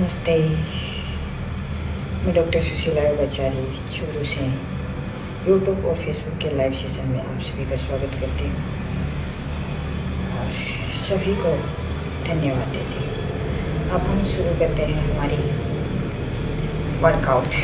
नमस्ते, मैं डॉक्टर सुशीला योगाचारी चूरू से यूट्यूब और फेसबुक के लाइव सेशन में आप सभी का स्वागत करती हूँ और सभी को धन्यवाद देती हूँ। अब हम शुरू करते हैं हमारी वर्कआउट।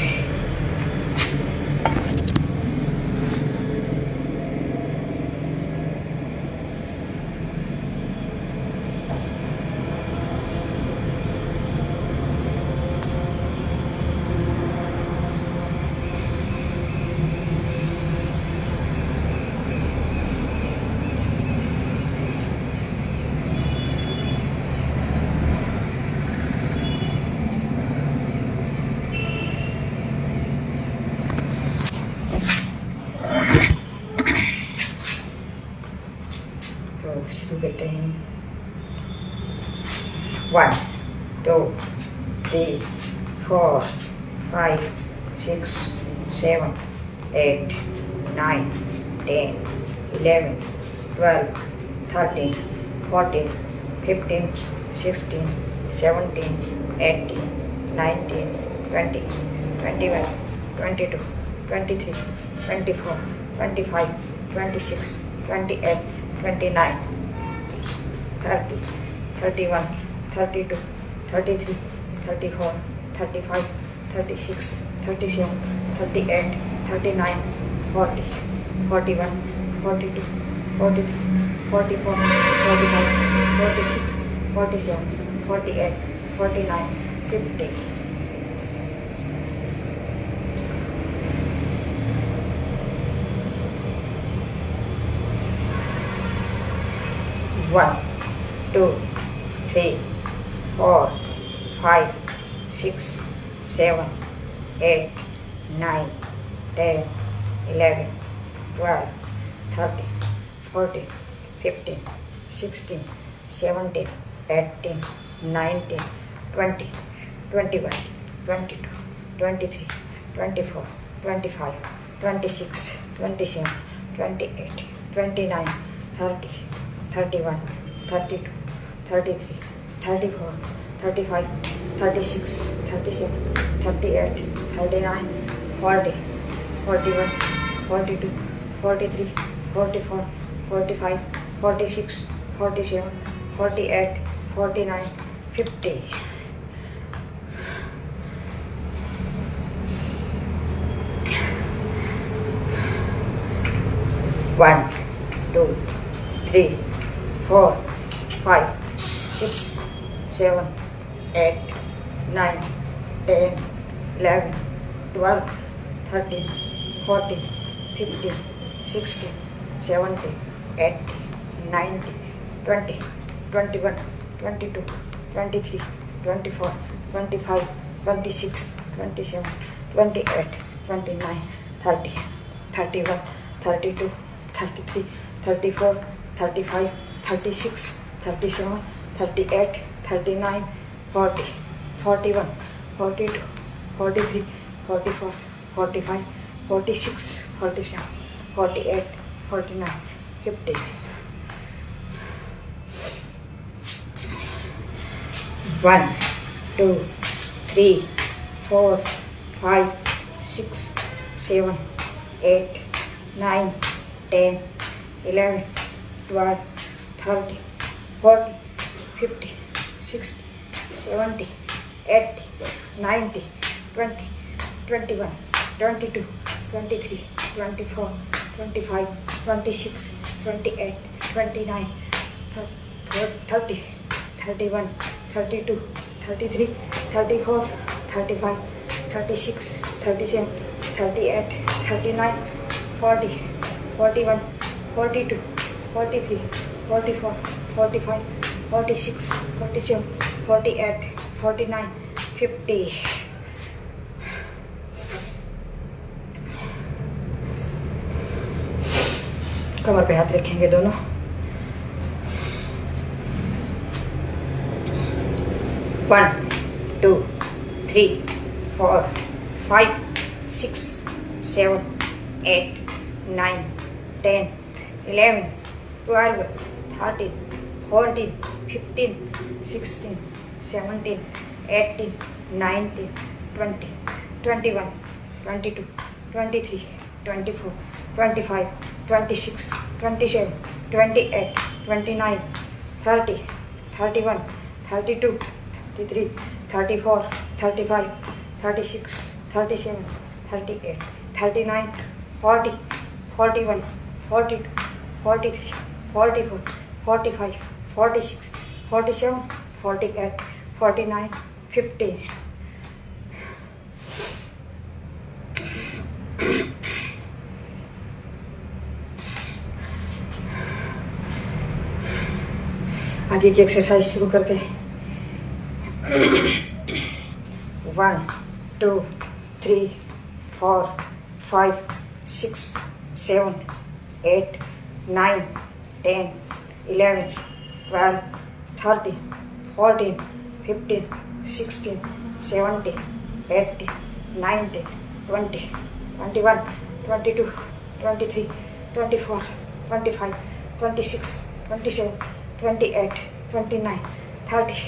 तो शुरू करते हैं। 1 2 3 4 5 6 7 8 9 10 11 12 13 14 15 16 17 18 19 20 21 22 23 24 25 26 28 29 30 31 32 33 34 35 36 37 38 39 40 41 42 43 44 45 46 47 48 49 50 1 2 3 4 5 6 7 8 9 10 11 12 13 14 15 16 17 18 19 20 21 22 23 24 25 26 27 28 29 30 31 32 33 34 35 36 37 38 39 40 41 42 43 44 45 46 47 48 49 50 1 2 3 4 5 6 7 8 9 10 11 12 13 14 15 16 17 18 19 20 21 22 23 24 25 26 27 28 29 30 31 32 33 34 35 36 37 38 39 40 41 42 43 44 45 46 47 48 49 50 1 2 3 4 5 6 7 8 9 10 11 12 30 40 50 60 70 80 90 20 21 22 23 24 25 26 28 29 30 31 32 33 34 35 36 37 38 39 40 41 42 43 44 45 46 47 48 49 50 कमर पे हाथ रखेंगे दोनों। 1 2 3 4 5 6 7 8 9 10 11 12 13 14 15 16 17 18, 19, 20, 21, 22, 23, 24, 25, 26, 27, 28, 29, 30, 31, 32, 33, 34, 35, 36, 37, 38, 39, 40, 41, 42, 43, 44, 45, 46, 47, 48, 49, 50. आगे की एक्सरसाइज शुरू करते हैं। 1, 2, 3, 4, 5, 6, 7, 8, 9, 10, 11, 12, 13, 14, 15, 16, 17, 18, 19, 20, 21, 22, 23, 24, 25, 26, 27, 28, 29, 30,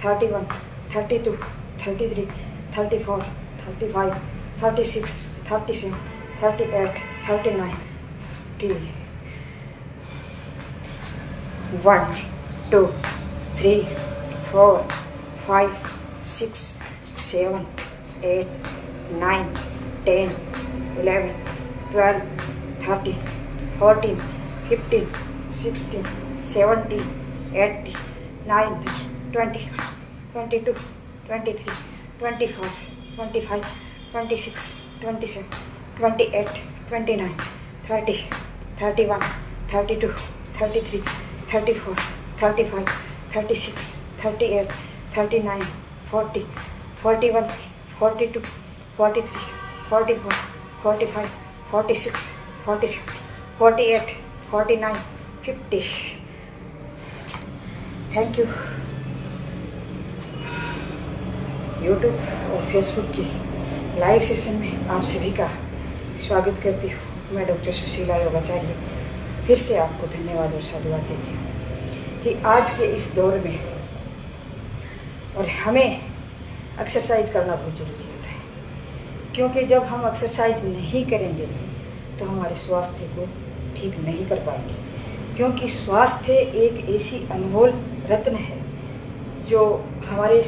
31, 32, 33, 34, 35, 36, 37, 38, 39, 40. 1, 2, 3, 4, 5, 6, 7, 8, 9, 10, 11, 12, 13, 14, 15, 16, 17, 18, 19, 20, 22, 23, 24, 25, 26, 27, 28, 29, 30, 31, 32, 33, 34, 35, 36, 38, 39, 40, 41, 42, 43, 44, 45, 46, 47, 48, 49, 50. Thank you. यूट्यूब और फेसबुक की लाइव सेशन में आप सभी का स्वागत करती हूँ। मैं डॉक्टर सुशीला योगाचार्य फिर से आपको धन्यवाद और साधुवाद देती हूँ कि आज के इस दौर में और हमें एक्सरसाइज करना बहुत ज़रूरी होता है, क्योंकि जब हम एक्सरसाइज नहीं करेंगे तो हमारे स्वास्थ्य को ठीक नहीं कर पाएंगे, क्योंकि स्वास्थ्य एक ऐसी अनमोल रत्न है जो हमारे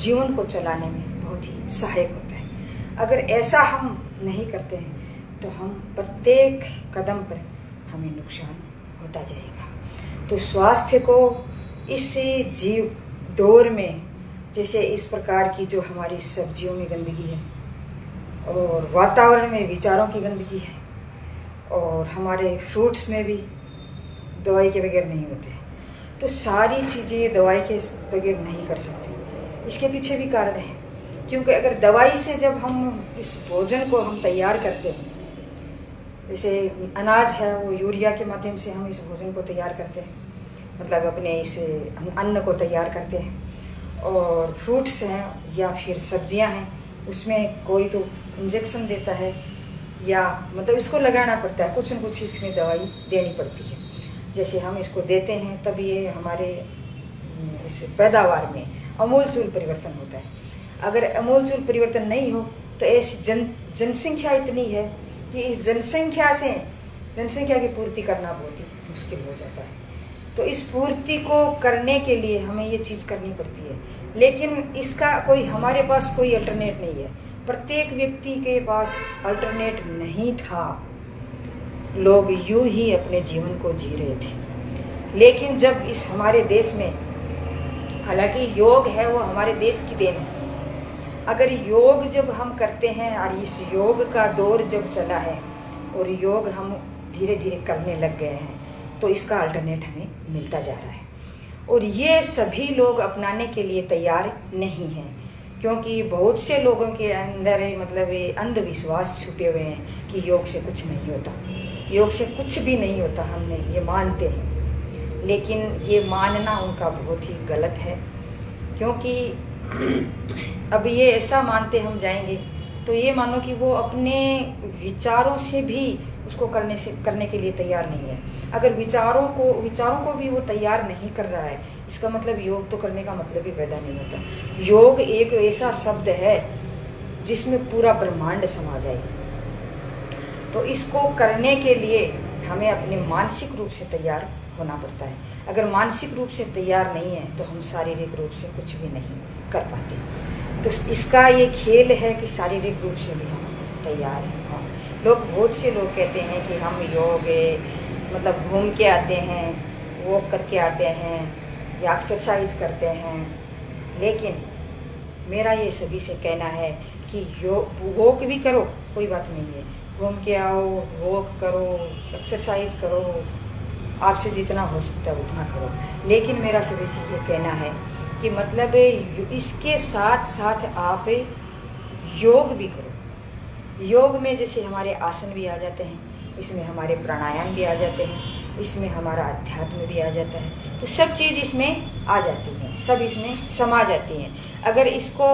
जीवन को चलाने में बहुत ही सहायक होता है। अगर ऐसा हम नहीं करते हैं तो हम प्रत्येक कदम पर हमें नुकसान होता जाएगा। तो स्वास्थ्य को इस जीव दौर में, जैसे इस प्रकार की जो हमारी सब्जियों में गंदगी है और वातावरण में विचारों की गंदगी है और हमारे फ्रूट्स में भी दवाई के बगैर नहीं होते, तो सारी चीज़ें दवाई के बगैर नहीं कर सकते। इसके पीछे भी कारण है, क्योंकि अगर दवाई से जब हम इस भोजन को हम तैयार करते हैं, जैसे अनाज है वो यूरिया के माध्यम से हम इस भोजन को तैयार करते हैं, मतलब अपने इस अन्न को तैयार करते हैं, और फ्रूट्स हैं या फिर सब्जियां हैं उसमें कोई तो इंजेक्शन देता है या मतलब इसको लगाना पड़ता है, कुछ न कुछ इसमें दवाई देनी पड़ती है। जैसे हम इसको देते हैं तब ये हमारे इस पैदावार में अमूलचूल परिवर्तन होता है। अगर अमूलचूल परिवर्तन नहीं हो तो ऐसी जनसंख्या इतनी है कि इस जनसंख्या की पूर्ति करना बहुत ही मुश्किल हो जाता है। तो इस पूर्ति को करने के लिए हमें ये चीज़ करनी पड़ती है, लेकिन इसका कोई हमारे पास कोई अल्टरनेट नहीं है। प्रत्येक व्यक्ति के पास अल्टरनेट नहीं था, लोग यूं ही अपने जीवन को जी रहे थे। लेकिन जब इस हमारे देश में, हालांकि योग है वो हमारे देश की देन है, अगर योग जब हम करते हैं और इस योग का दौर जब चला है और योग हम धीरे धीरे करने लग गए हैं, तो इसका अल्टरनेट हमें मिलता जा रहा है। और ये सभी लोग अपनाने के लिए तैयार नहीं हैं, क्योंकि बहुत से लोगों के अंदर मतलब ये अंधविश्वास छुपे हुए हैं कि योग से कुछ नहीं होता, योग से कुछ भी नहीं होता, हमने ये मानते हैं। लेकिन ये मानना उनका बहुत ही गलत है, क्योंकि अब ये ऐसा मानते हम जाएंगे तो ये मानो कि वो अपने विचारों से भी उसको करने के लिए तैयार नहीं है। अगर विचारों को भी वो तैयार नहीं कर रहा है, इसका मतलब योग तो करने का मतलब ही पैदा नहीं होता। योग एक ऐसा शब्द है जिसमें पूरा ब्रह्मांड समा जाए। तो इसको करने के लिए हमें अपने मानसिक रूप से तैयार होना पड़ता है। अगर मानसिक रूप से तैयार नहीं है तो हम शारीरिक रूप से कुछ भी नहीं कर पाते। तो इसका ये खेल है कि शारीरिक रूप से भी हम तैयार हैं। लोग, बहुत से लोग कहते हैं कि हम योग मतलब घूम के आते हैं, वॉक करके आते हैं या एक्सरसाइज करते हैं, लेकिन मेरा ये सभी से कहना है कि वॉक भी करो, कोई बात नहीं है, घूम के आओ, वॉक करो, एक्सरसाइज करो, आपसे जितना हो सकता है उतना करो, लेकिन मेरा सभी से ये कहना है कि मतलब इसके साथ साथ आप योग भी करो। योग में जैसे हमारे आसन भी आ जाते हैं, इसमें हमारे प्राणायाम भी आ जाते हैं, इसमें हमारा अध्यात्म भी आ जाता है। तो सब चीज़ इसमें आ जाती हैं, सब इसमें समा जाती हैं। अगर इसको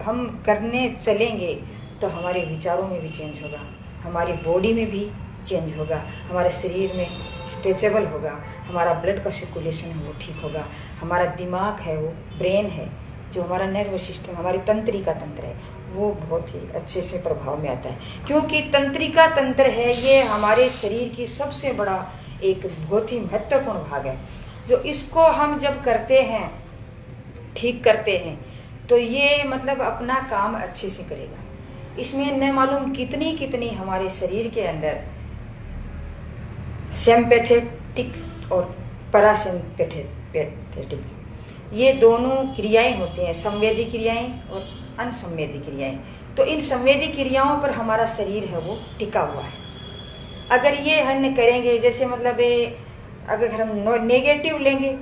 हम करने चलेंगे तो हमारे विचारों में भी चेंज होगा, हमारी बॉडी में भी चेंज होगा, हमारे शरीर में स्ट्रेचेबल होगा, हमारा ब्लड का सर्कुलेशन है वो ठीक होगा, हमारा दिमाग है, वो ब्रेन है, जो हमारा नर्व सिस्टम, हमारी तंत्रिका तंत्र है, वो बहुत ही अच्छे से प्रभाव में आता है। क्योंकि तंत्रिका तंत्र है ये हमारे शरीर की सबसे बड़ा एक बहुत ही महत्वपूर्ण भाग है। जो इसको हम जब करते हैं, ठीक करते हैं, तो ये मतलब अपना काम अच्छे से करेगा। इसमें न मालूम कितनी कितनी हमारे शरीर के अंदर सिंपैथेटिक और पैरासिम्पैथेटिक ये दोनों क्रियाएं होती हैं, संवेदी क्रियाएं और अनसंवेदी क्रियाएं। तो इन संवेदी क्रियाओं पर हमारा शरीर है वो टिका हुआ है। अगर ये हम करेंगे, जैसे मतलब अगर हम नेगेटिव लेंगे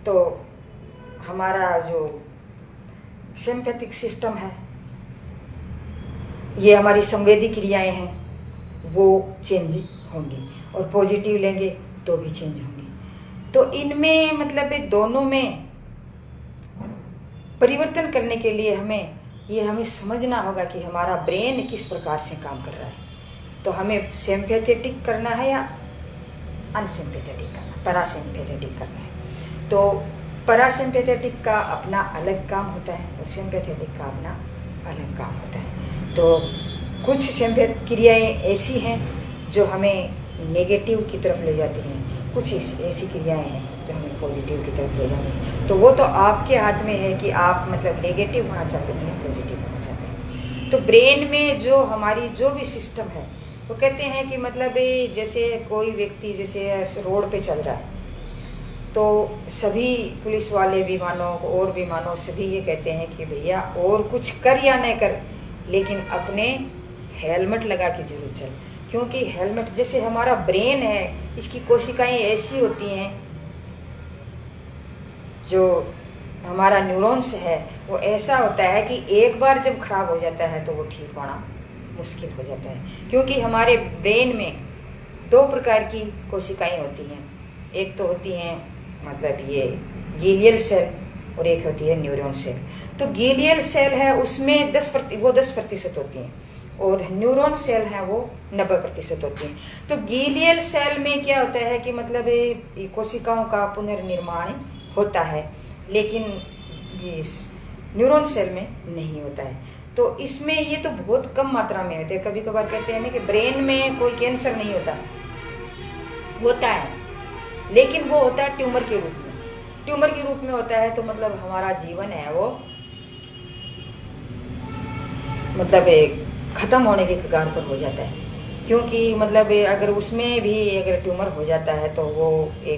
तो हमारा जो सिंपैथिक सिस्टम है, ये हमारी संवेदी क्रियाएं हैं वो चेंज होंगी, और पॉजिटिव लेंगे तो भी चेंज होंगी। तो इनमें मतलब दोनों में परिवर्तन करने के लिए हमें समझना होगा कि हमारा ब्रेन किस प्रकार से काम कर रहा है। तो हमें सिंपैथेटिक करना है या अनसिंपैथेटिक करना, पैरासिम्पैथेटिक करना है। तो पैरासिम्पैथेटिक का अपना अलग काम होता है और सिंपैथेटिक का अपना अलग काम होता है। तो कुछ सिंपैथिक क्रियाएं ऐसी हैं जो हमें नेगेटिव की तरफ ले जाती हैं, कुछ ऐसी क्रियाएं हैं जो हमें पॉजिटिव की तरफ ले जाती हैं। तो वो तो आपके हाथ में है कि आप मतलब नेगेटिव होना चाहते हैं या पॉजिटिव होना चाहते हैं। तो ब्रेन में जो हमारी जो भी सिस्टम है, वो कहते हैं कि मतलब जैसे कोई व्यक्ति जैसे रोड पे चल रहा है, तो सभी पुलिस वाले भी मानो और भी मानो सभी ये कहते हैं कि भैया और कुछ कर या न कर, लेकिन अपने हेलमेट लगा के जरूर चल। क्योंकि हेलमेट, जैसे हमारा ब्रेन है, इसकी कोशिकाएं ऐसी होती हैं, जो हमारा न्यूरॉन्स है वो ऐसा होता है कि एक बार जब खराब हो जाता है तो वो ठीक होना मुश्किल हो जाता है। क्योंकि हमारे ब्रेन में दो प्रकार की कोशिकाएं होती हैं, एक तो होती हैं मतलब ये गीलियल सेल और एक होती है न्यूरॉन सेल। तो गीलियल सेल है उसमें 10% होती हैं और न्यूरॉन सेल है वो 90% होती हैं। तो गीलियल सेल में क्या होता है कि मतलब कोशिकाओं का पुनर्निर्माण होता है, लेकिन न्यूरॉन सेल में नहीं होता है। तो इसमें ये तो बहुत कम मात्रा में होते हैं। कभी कभार कहते हैं ना कि ब्रेन में कोई कैंसर नहीं होता है, लेकिन वो होता है ट्यूमर के रूप में। ट्यूमर के रूप में होता है तो मतलब हमारा जीवन है वो मतलब खत्म होने के कगार पर हो जाता है। क्योंकि मतलब अगर उसमें भी अगर ट्यूमर हो जाता है तो वो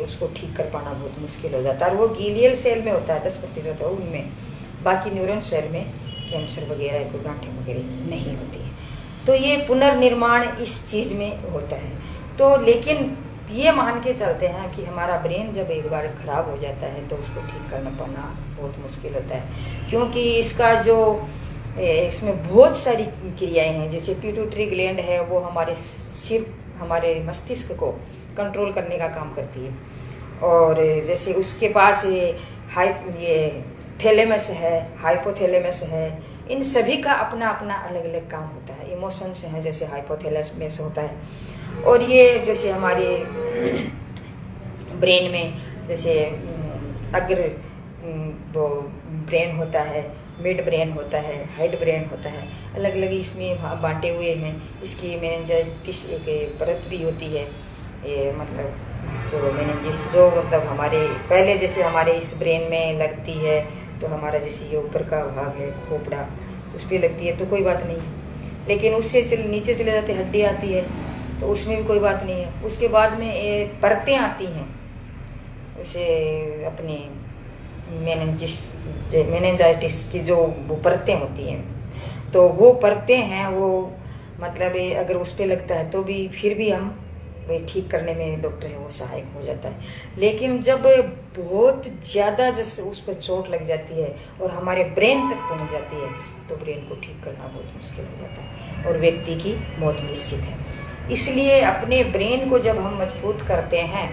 उसको ठीक कर पाना बहुत मुश्किल हो जाता है। और वो गीलियल सेल में होता है 10% है उनमें, बाकी न्यूरॉन सेल में कैंसर वगैरह कोई गांठें वगैरह नहीं होती है। तो ये पुनर्निर्माण इस चीज़ में होता है। तो लेकिन ये मान के चलते हैं कि हमारा ब्रेन जब एक बार खराब हो जाता है तो उसको ठीक करना पाना बहुत मुश्किल होता है। क्योंकि इसका जो इसमें बहुत सारी क्रियाएं हैं, जैसे पिट्यूटरी ग्लैंड है वो हमारे मस्तिष्क को कंट्रोल करने का काम करती है। और जैसे उसके पास ये थैलेमस है, हाइपोथैलेमस है, इन सभी का अपना अपना अलग अलग काम होता है। इमोशंस हैं, जैसे हाइपोथैलेमस होता है और ये जैसे हमारे ब्रेन में जैसे अगर वो ब्रेन होता है, मिड ब्रेन होता है, हेड ब्रेन होता है, अलग अलग इसमें बांटे हुए हैं। इसकी मेनिंजाइटिस एक परत भी होती है, ये मतलब जो मेनिंजिस जो मतलब हमारे पहले जैसे हमारे इस ब्रेन में लगती है, तो हमारा जैसे ये ऊपर का भाग है खोपड़ा, उस पर लगती है तो कोई बात नहीं है। लेकिन उससे नीचे चले जाते हड्डी आती है तो उसमें भी कोई बात नहीं है। उसके बाद में ये परतें आती हैं, उसे अपनी मेनिंजाइटिस की जो वो परतें होती हैं, तो वो परतें हैं वो मतलब अगर उस पर लगता है तो भी फिर भी हम ठीक करने में डॉक्टर है वो सहायक हो जाता है। लेकिन जब बहुत ज़्यादा जैसे उस पर चोट लग जाती है और हमारे ब्रेन तक पहुंच जाती है तो ब्रेन को ठीक करना बहुत मुश्किल हो जाता है और व्यक्ति की मौत निश्चित है। इसलिए अपने ब्रेन को जब हम मजबूत करते हैं,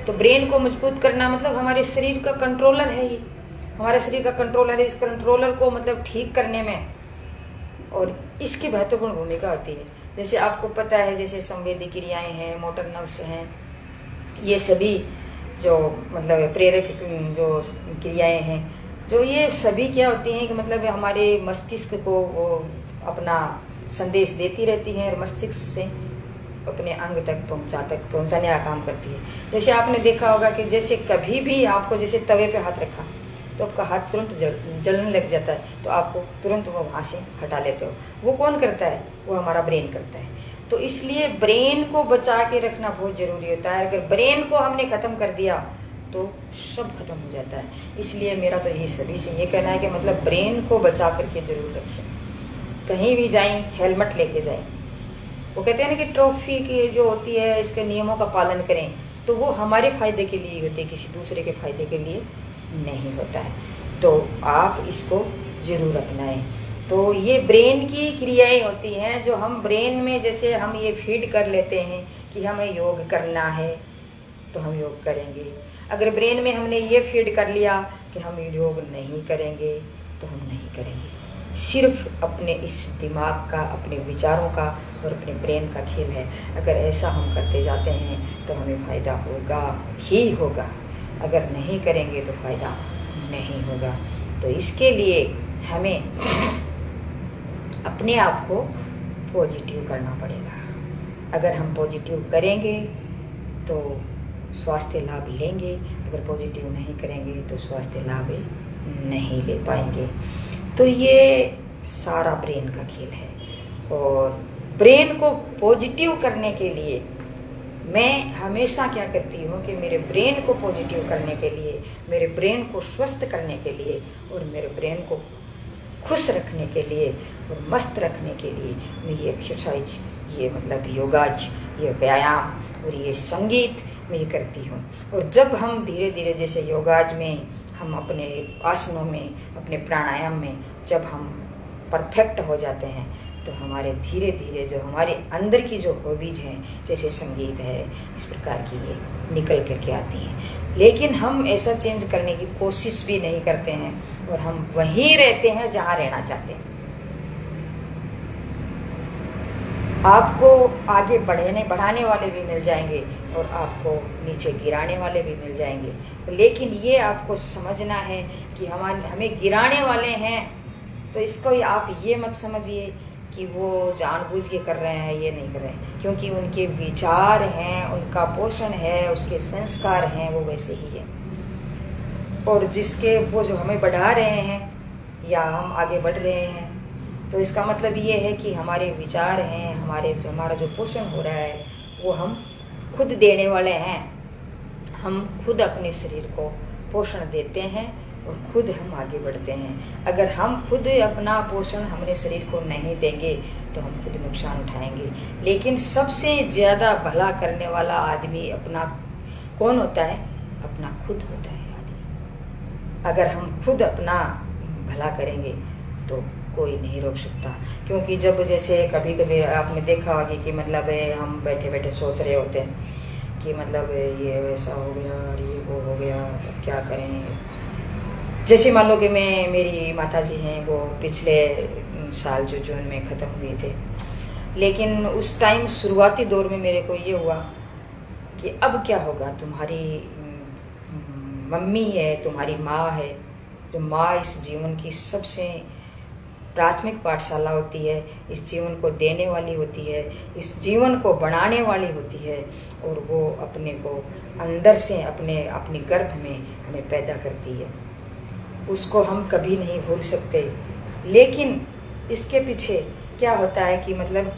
तो ब्रेन को मजबूत करना मतलब हमारे शरीर का कंट्रोलर है, ये हमारे शरीर का कंट्रोलर है। इस कंट्रोलर को मतलब ठीक करने में और इसकी महत्वपूर्ण भूमिका होती है। जैसे आपको पता है जैसे संवेदी क्रियाएं हैं, मोटर नर्व्स हैं, ये सभी जो मतलब प्रेरक जो क्रियाएं हैं, जो ये सभी क्या होती हैं कि मतलब हमारे मस्तिष्क को वो अपना संदेश देती रहती हैं और मस्तिष्क से अपने अंग तक पहुंचाने का काम करती है। जैसे आपने देखा होगा कि जैसे कभी भी आपको जैसे तवे पे हाथ रखा तो आपका हाथ तुरंत जलने लग जाता है, तो आपको तुरंत वो वहाँ से हटा लेते हो। वो कौन करता है? वो हमारा ब्रेन करता है। तो इसलिए ब्रेन को बचा के रखना बहुत जरूरी होता है। अगर ब्रेन को हमने खत्म कर दिया तो सब खत्म हो जाता है। इसलिए मेरा तो ये सभी से ये कहना है कि मतलब ब्रेन को बचा करके जरूर रखें। कहीं भी जाएं हेलमेट लेके जाएं। वो कहते हैं ना कि ट्रैफिक की जो होती है इसके नियमों का पालन करें, तो वो हमारे फायदे के लिए होते हैं, किसी दूसरे के फायदे के लिए नहीं होता है। तो आप इसको जरूर अपनाएं। तो ये ब्रेन की क्रियाएं होती हैं जो हम ब्रेन में जैसे हम ये फीड कर लेते हैं कि हमें योग करना है तो हम योग करेंगे। अगर ब्रेन में हमने ये फीड कर लिया कि हम योग नहीं करेंगे तो हम नहीं करेंगे। सिर्फ अपने इस दिमाग का, अपने विचारों का और अपने ब्रेन का खेल है। अगर ऐसा हम करते जाते हैं तो हमें फ़ायदा होगा ही होगा, अगर नहीं करेंगे तो फ़ायदा नहीं होगा। तो इसके लिए हमें अपने आप को पॉजिटिव करना पड़ेगा। अगर हम पॉजिटिव करेंगे तो स्वास्थ्य लाभ लेंगे, अगर पॉजिटिव नहीं करेंगे तो स्वास्थ्य लाभ नहीं ले पाएंगे। तो ये सारा ब्रेन का खेल है। और ब्रेन को पॉजिटिव करने के लिए मैं हमेशा क्या करती हूँ कि मेरे ब्रेन को पॉजिटिव करने के लिए, मेरे ब्रेन को स्वस्थ करने के लिए और मेरे ब्रेन को खुश रखने के लिए और मस्त रखने के लिए मैं ये एक्सरसाइज, ये मतलब योगाज, ये व्यायाम और ये संगीत मैं ये करती हूँ। और जब हम धीरे धीरे जैसे योगाज में, हम अपने आसनों में, अपने प्राणायाम में जब हम परफेक्ट हो जाते हैं तो हमारे धीरे धीरे जो हमारे अंदर की जो हॉबीज हैं जैसे संगीत है, इस प्रकार की ये निकल करके आती हैं। लेकिन हम ऐसा चेंज करने की कोशिश भी नहीं करते हैं और हम वहीं रहते हैं जहाँ रहना चाहते हैं। आपको आगे बढ़ाने वाले भी मिल जाएंगे और आपको नीचे गिराने वाले भी मिल जाएंगे। लेकिन ये आपको समझना है कि हमें गिराने वाले हैं तो इसको आप ये मत समझिए कि वो जानबूझ के कर रहे हैं, ये नहीं कर रहे हैं, क्योंकि उनके विचार हैं, उनका पोषण है, उसके संस्कार हैं, वो वैसे ही है। और जिसके वो जो हमें बढ़ा रहे हैं या हम आगे बढ़ रहे हैं, तो इसका मतलब ये है कि हमारे विचार हैं, हमारा जो पोषण हो रहा है वो हम खुद देने वाले हैं। हम खुद अपने शरीर को पोषण देते हैं और खुद हम आगे बढ़ते हैं। अगर हम खुद अपना पोषण अपने शरीर को नहीं देंगे तो हम खुद नुकसान उठाएंगे। लेकिन सबसे ज़्यादा भला करने वाला आदमी अपना कौन होता है? अपना खुद होता है आदमी। अगर हम खुद अपना भला करेंगे तो कोई नहीं रोक सकता। क्योंकि जब जैसे कभी कभी आपने देखा होगा कि मतलब हम बैठे बैठे सोच रहे होते हैं कि मतलब ये वैसा हो गया और ये वो हो गया, क्या करें। जैसे मान लो कि मेरी माताजी हैं, वो पिछले साल जो जून में ख़त्म हुए थे, लेकिन उस टाइम शुरुआती दौर में मेरे को ये हुआ कि अब क्या होगा, तुम्हारी मम्मी है, तुम्हारी माँ है, जो माँ इस जीवन की सबसे प्राथमिक पाठशाला होती है, इस जीवन को देने वाली होती है, इस जीवन को बनाने वाली होती है, और वो अपने को अंदर से अपनी गर्भ में हमें पैदा करती है। उसको हम कभी नहीं भूल सकते। लेकिन इसके पीछे क्या होता है कि मतलब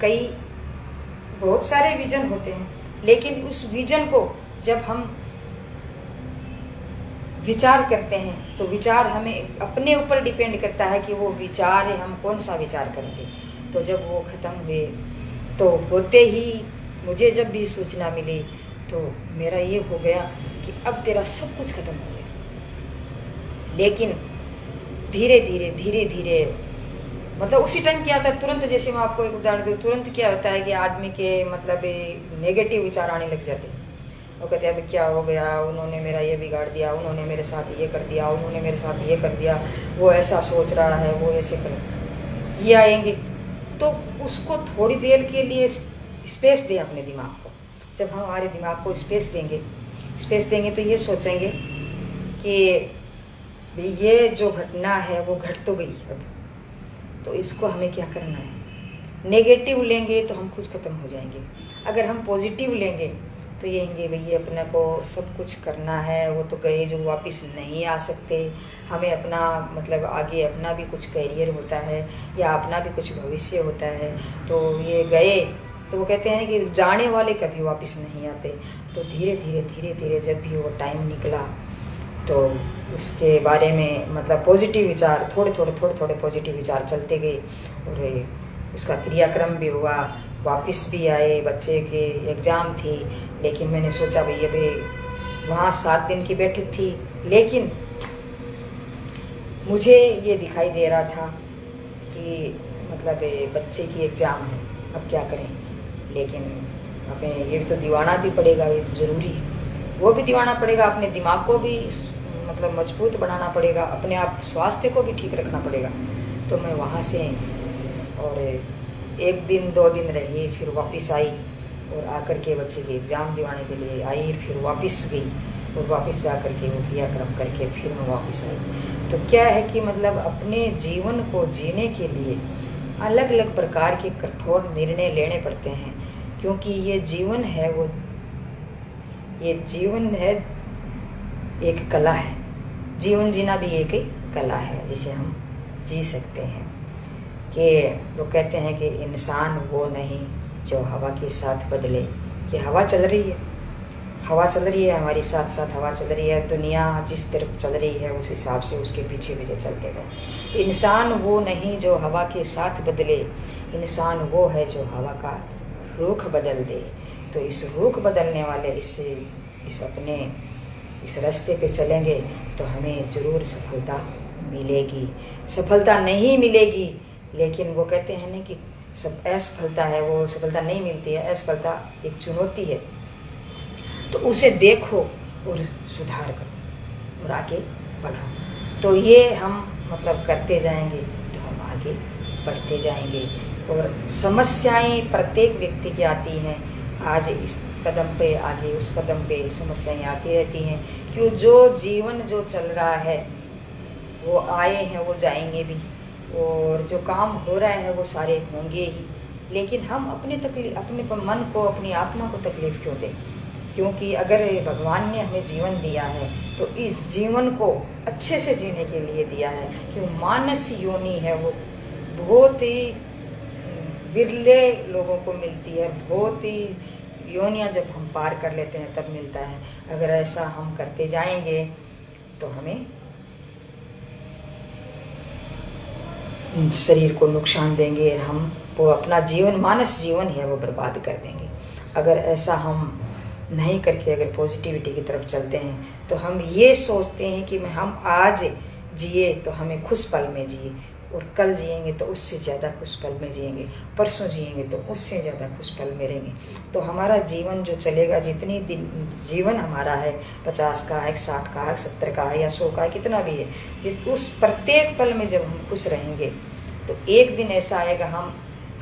बहुत सारे विजन होते हैं, लेकिन उस विजन को जब हम विचार करते हैं तो विचार हमें अपने ऊपर डिपेंड करता है कि वो विचार हम कौन सा विचार करेंगे। तो जब वो ख़त्म हुए तो होते ही मुझे जब भी सूचना मिली तो मेरा ये हो गया कि अब तेरा सब कुछ ख़त्म हो गया। लेकिन धीरे धीरे मतलब उसी टाइम क्या होता है, तुरंत, जैसे मैं आपको एक उदाहरण दूँ, तुरंत क्या होता है कि आदमी के मतलब नेगेटिव विचार आने लग जाते हैं। वो कहते हैं अभी क्या हो गया, उन्होंने मेरा ये बिगाड़ दिया, उन्होंने मेरे साथ ये कर दिया, उन्होंने मेरे साथ ये कर दिया, वो ऐसा सोच रहा है, वो ऐसे कर, ये आएंगे। तो उसको थोड़ी देर के लिए स्पेस दें अपने दिमाग को। जब हम हमारे दिमाग को स्पेस देंगे तो ये सोचेंगे कि ये जो घटना है वो घट तो गई अब, तो इसको हमें क्या करना है। नेगेटिव लेंगे तो हम खुद ख़त्म हो जाएंगे। अगर हम पॉजिटिव लेंगे तो ये कहेंगे भैया अपने को सब कुछ करना है, वो तो गए जो वापस नहीं आ सकते, हमें अपना मतलब आगे अपना भी कुछ करियर होता है या अपना भी कुछ भविष्य होता है, तो ये गए तो वो कहते हैं कि जाने वाले कभी वापस नहीं आते। तो धीरे धीरे जब भी वो टाइम निकला तो उसके बारे में मतलब पॉजिटिव विचार थोड़े पॉजिटिव विचार चलते गए, और उसका क्रियाक्रम भी हुआ, वापस भी आए। बच्चे के एग्ज़ाम थी, लेकिन मैंने सोचा भैया वहाँ 7 दिन की बैठक थी, लेकिन मुझे ये दिखाई दे रहा था कि मतलब बच्चे की एग्ज़ाम है, अब क्या करें। लेकिन हमें ये तो दीवाना भी पड़ेगा, ये तो ज़रूरी है, वो भी दीवाना पड़ेगा, अपने दिमाग को भी मतलब मजबूत बनाना पड़ेगा, अपने आप स्वास्थ्य को भी ठीक रखना पड़ेगा। तो मैं वहाँ से और 1 दिन 2 दिन रही, फिर वापस आई और आकर के बच्चे के एग्ज़ाम दिवाने के लिए आई, फिर वापस गई और वापस जा कर के वो क्रियाक्रम करके फिर मैं वापस आई। तो क्या है कि मतलब अपने जीवन को जीने के लिए अलग अलग प्रकार के कठोर निर्णय लेने पड़ते हैं, क्योंकि ये जीवन है एक कला है। जीवन जीना भी एक कला है जिसे हम जी सकते हैं। कि वो कहते हैं कि इंसान वो नहीं जो हवा के साथ बदले, कि हवा चल रही है हमारे साथ साथ हवा चल रही है, दुनिया जिस तरफ चल रही है उस हिसाब से उसके पीछे पीछे चलते जाए। इंसान वो नहीं जो हवा के साथ बदले, इंसान वो है जो हवा का रुख बदल दे। तो इस रुख बदलने वाले इस रास्ते पे चलेंगे तो हमें ज़रूर सफलता मिलेगी। सफलता नहीं मिलेगी, लेकिन वो कहते हैं ना कि सब असफलता है, वो सफलता नहीं मिलती है, असफलता एक चुनौती है। तो उसे देखो और सुधार करो और आगे बढ़ो। तो ये हम मतलब करते जाएंगे तो हम आगे बढ़ते जाएंगे। और समस्याएं प्रत्येक व्यक्ति की आती हैं, आज इस कदम पे आगे उस कदम पे समस्याएं आती रहती हैं। क्यों, जो जीवन जो चल रहा है वो आए हैं वो जाएंगे भी, और जो काम हो रहा है वो सारे होंगे ही। लेकिन हम अपने मन को, अपनी आत्मा को तकलीफ क्यों दें? क्योंकि अगर भगवान ने हमें जीवन दिया है तो इस जीवन को अच्छे से जीने के लिए दिया है। क्यों, मानस योनि है वो बहुत ही विरले लोगों को मिलती है, बहुत ही योनियाँ जब हम पार कर लेते हैं तब मिलता है। अगर ऐसा हम करते जाएंगे तो हमें शरीर को नुकसान देंगे, हम वो अपना जीवन, मानस जीवन है वो बर्बाद कर देंगे। अगर ऐसा हम नहीं करके अगर पॉजिटिविटी की तरफ चलते हैं तो हम ये सोचते हैं कि हम आज जिए तो हमें खुश पल में जिए, और कल जिएंगे तो उससे ज़्यादा खुश पल में जिएंगे, परसों जिएंगे तो उससे ज़्यादा खुश पल में रहेंगे। तो हमारा जीवन जो चलेगा, जितनी दिन जीवन हमारा है, 50 का है, 60 का है, 70 का है या 100 का है, कितना भी है, उस प्रत्येक पल में जब हम खुश रहेंगे तो एक दिन ऐसा आएगा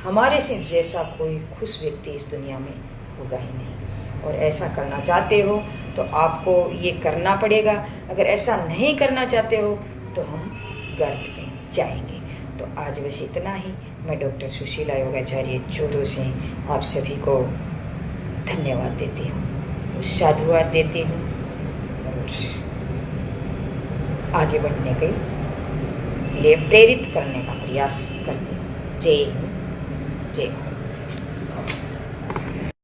हमारे से जैसा कोई खुश व्यक्ति इस दुनिया में होगा ही नहीं। और ऐसा करना चाहते हो तो आपको ये करना पड़ेगा। अगर ऐसा नहीं करना चाहते हो तो हम गर्त में जाएंगे। तो आज बस इतना ही। मैं डॉक्टर सुशीला योगाचार्य चूरू से आप सभी को धन्यवाद देती हूँ, साधुवाद देती हूँ और आगे बढ़ने के लिए प्रेरित करने का प्रयास करती हूँ। जय हिंद, जय भारत।